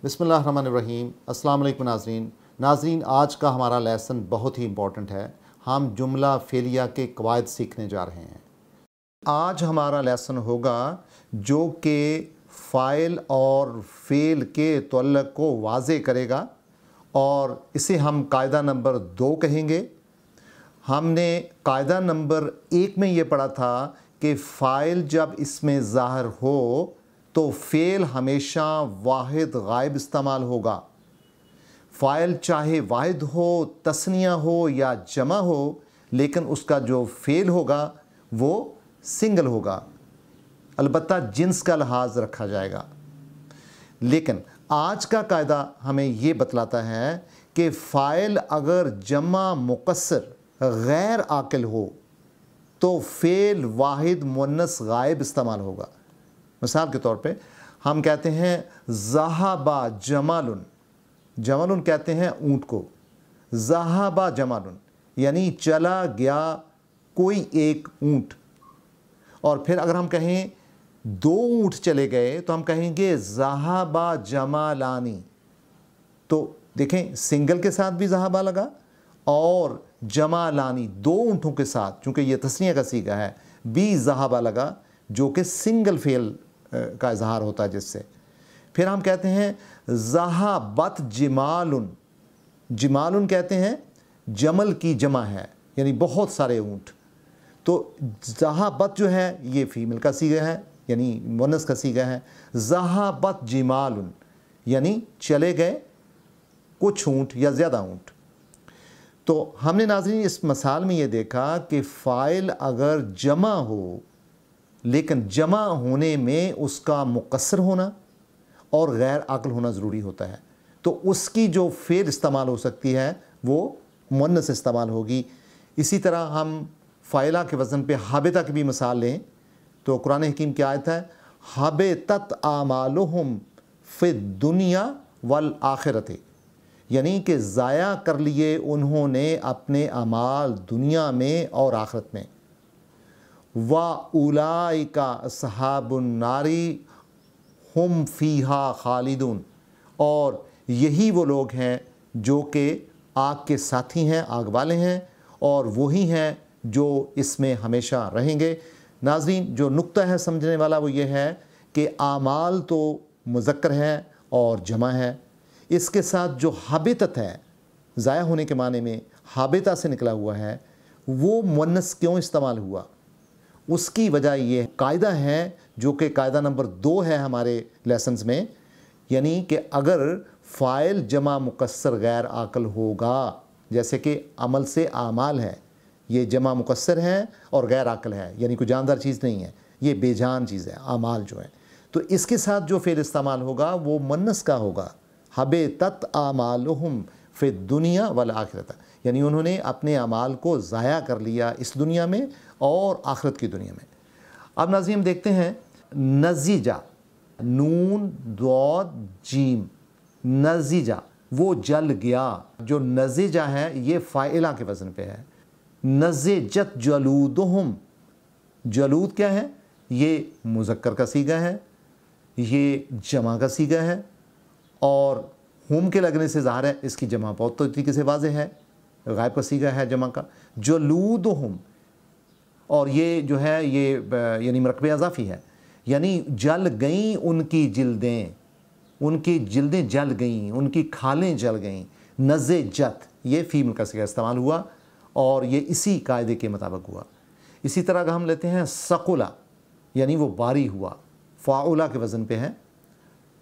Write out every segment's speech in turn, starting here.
बिस्मिल्लाहिर्रहमानिर्रहीम। अस्सलाम वालेकुम नाज़रीन, आज का हमारा लेसन बहुत ही इम्पॉर्टेंट है। हम जुमला फेलिया के कवायद सीखने जा रहे हैं। आज हमारा लेसन होगा जो कि फ़ाइल और फ़ेल के तअल्लुक़ को वाज़े करेगा और इसे हम कायदा नंबर 2 कहेंगे। हमने कायदा नंबर 1 में ये पढ़ा था कि फ़ाइल जब इसमें ज़ाहिर हो तो फ़ेल हमेशा वाहिद गायब इस्तेमाल होगा। फ़ाइल चाहे वाहिद हो, तस्निया हो या जमा हो, लेकिन उसका जो फ़ेल होगा वो सिंगल होगा। अलबत्ता जिन्स का लिहाज रखा जाएगा। लेकिन आज का कायदा हमें ये बतलाता है कि फ़ाइल अगर जमा मुकस्सर गैर आकिल हो तो फ़ेल वाहिद मुन्नस गायब इस्तेमाल होगा। मिसाल के तौर पे हम कहते हैं ज़हाबा जमालुन, जमालुन कहते हैं ऊँट को, ज़हाबा जमालुन यानी चला गया कोई एक ऊँट। और फिर अगर हम कहें 2 ऊँट चले गए तो हम कहेंगे ज़हाबा जमालानी। तो देखें सिंगल के साथ भी ज़हाबा लगा और जमालानी 2 ऊँटों के साथ, चूँकि ये तस्नीया का सीगा है, भी ज़हाबा लगा जो कि सिंगल फेल का इजहार होता है जिससे। फिर हम कहते हैं ज़हाबत जिमालुन, जिमालुन कहते हैं जमल की जमा है यानी बहुत सारे ऊँट। तो ज़हाबत जो है ये फ़ीमेल का सीगा है यानी मुन्नस का सीगा है। ज़हाबत जिमालुन यानी चले गए कुछ ऊँट या ज़्यादा ऊँट। तो हमने नाज़रीन इस मिसाल में ये देखा कि फ़ाइल अगर जमा हो लेकिन जमा होने में उसका मुकस्सर होना और गैर आक़िल होना ज़रूरी होता है, तो उसकी जो फ़ेल इस्तेमाल हो सकती है वो मुन्नस इस्तेमाल होगी। इसी तरह हम फ़ाइला के वज़न पे हाबिता की भी मिसाल लें तो कुरान हकीम की आयत है हाबितत आमालुहुम फ़िद दुनिया वल आखिरत, यानी कि ज़ाया कर लिए उन्होंने अपने अमाल दुनिया में और आखिरत में। वा उलाइका अस्हाबुन नारी हुम फ़ीहा खालिदून, और यही वो लोग हैं जो कि आग के साथी हैं, आग वाले हैं, और वही हैं जो इसमें हमेशा रहेंगे। नाज़रीन जो नुक्ता है समझने वाला वो ये है कि आमाल तो मुज़क्कर है और जमा है, इसके साथ जो हाबितत है ज़ाया होने के माने में हाबिता से निकला हुआ है वो मुन्नस क्यों इस्तेमाल हुआ, उसकी वजह ये कायदा है जो कि कायदा नंबर 2 है हमारे लेसन्स में, यानी कि अगर फ़ाइल जमा मुकस्सर गैर आक़िल होगा, जैसे कि अमल से आमाल है, ये जमा मुकस्सर है और गैर आक़िल है यानी कोई जानदार चीज़ नहीं है, ये बेजान चीज़ है आमाल जो है, तो इसके साथ जो फ़ेल इस्तेमाल होगा वो मुन्नस का होगा। हबितत आमालुहुम फ़िद दुनिया वल आखिरत, यानी उन्होंने अपने अमाल को ज़ाया कर लिया इस दुनिया में और आखिरत की दुनिया में। अब नाज़रीन देखते हैं नज़ीजा, नून दौद जीम, नज़ीजा वो जल गया। जो नज़ीजा है ये फ़ाइला के वज़न पे है। नज़ीजत जलूदुहुम, जलूद क्या है, ये मुज़क्कर का सीगा है, ये जमा का सीगा है, और हुम के लगने से ज़ाहिर है इसकी जमा बहुत तरीके से वाज़े है, गायब का सीगा है जमा का। जलूदुहुम, और ये जो है ये यानी मरकबे अज़ाफ़ी है, यानी जल गईं उनकी जिल्दें, उनकी जिल्दें जल गईं, उनकी खालें जल गईं। नज़ेजत ये फ़ीमेल का सीगा इस्तेमाल हुआ और ये इसी कायदे के मुताबिक हुआ। इसी तरह अगर हम लेते हैं सकुला यानी वो भारी हुआ, फ़ाउला के वज़न पे है,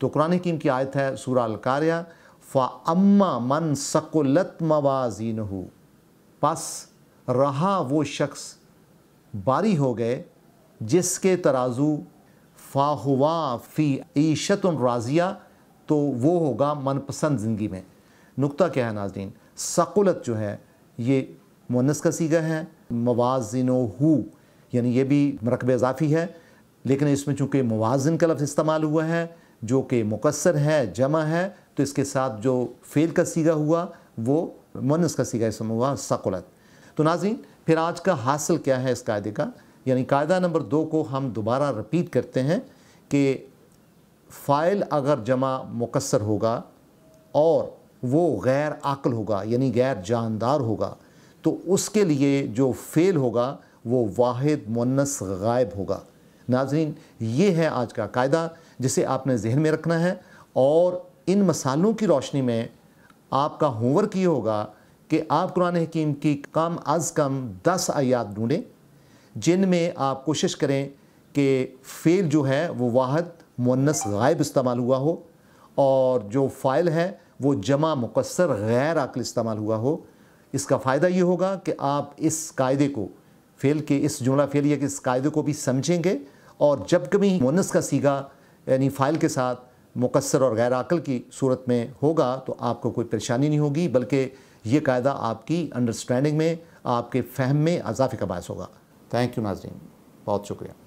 तो कुरान हकीम की आयत है सूरा अल-कारिया फ़अम्मा मन सकुलत मवाज़ीनुहु, बस रहा वो शख्स बारी हो गए जिसके तराजू फ़ाहुवा फ़ी ईशतुन राज़िया, तो वो होगा मनपसंद ज़िंदगी में। नुक्ता क्या है नाज़रीन, सकुलत जो है ये मुन्नस का सीगा है, मवाज़िनुहु यानी ये भी मरकबे इज़ाफ़ी है, लेकिन इसमें चूँकि मुवाज़िन का लफ्ज़ इस्तेमाल हुआ है जो कि मुकस्सर है, जमा है, तो इसके साथ जो फ़ेल का सीगा हुआ वो मुन्नस का सीगा इसमें हुआ सकुलत। तो नाज़रीन फिर आज का हासिल क्या है इस कायदे का, यानी कायदा नंबर 2 को हम दोबारा रिपीट करते हैं कि فائل اگر جمع مکسر ہوگا اور وہ غیر عاقل ہوگا یعنی غیر جاندار ہوگا تو اس کے لیے جو فعل ہوگا وہ واحد مؤنث غائب ہوگا۔ ناظرین، یہ ہے آج کا قاعدہ جسے آپ نے ذہن میں رکھنا ہے، اور ان مسالوں کی روشنی میں آپ کا ہوم ورک یہ ہوگا کہ آپ قرآن حکیم کی کم از کم 10 آیات ڈھونڈیں جن میں آپ کوشش کریں کہ فعل جو ہے وہ واحد مؤنث غائب استعمال ہوا ہو اور جو فاعل ہے وہ جمع مکسر غیر عاقل استعمال ہوا ہو۔ اس کا فائدہ یہ ہوگا کہ آپ اس قاعدے کو فعل کے اس جملہ فعلیہ کے اس قاعدے کو بھی سمجھیں گے، اور جب کبھی مؤنث کا صیغہ یعنی فاعل کے ساتھ مکسر اور غیر عاقل کی صورت میں ہوگا تو آپ کو کوئی پریشانی نہیں ہوگی، بلکہ یہ قاعدہ آپ کی انڈرسٹینڈنگ میں، آپ کے فہم میں اضافے کا باعث ہوگا۔ تھینک یو ناظرین، بہت شکریہ۔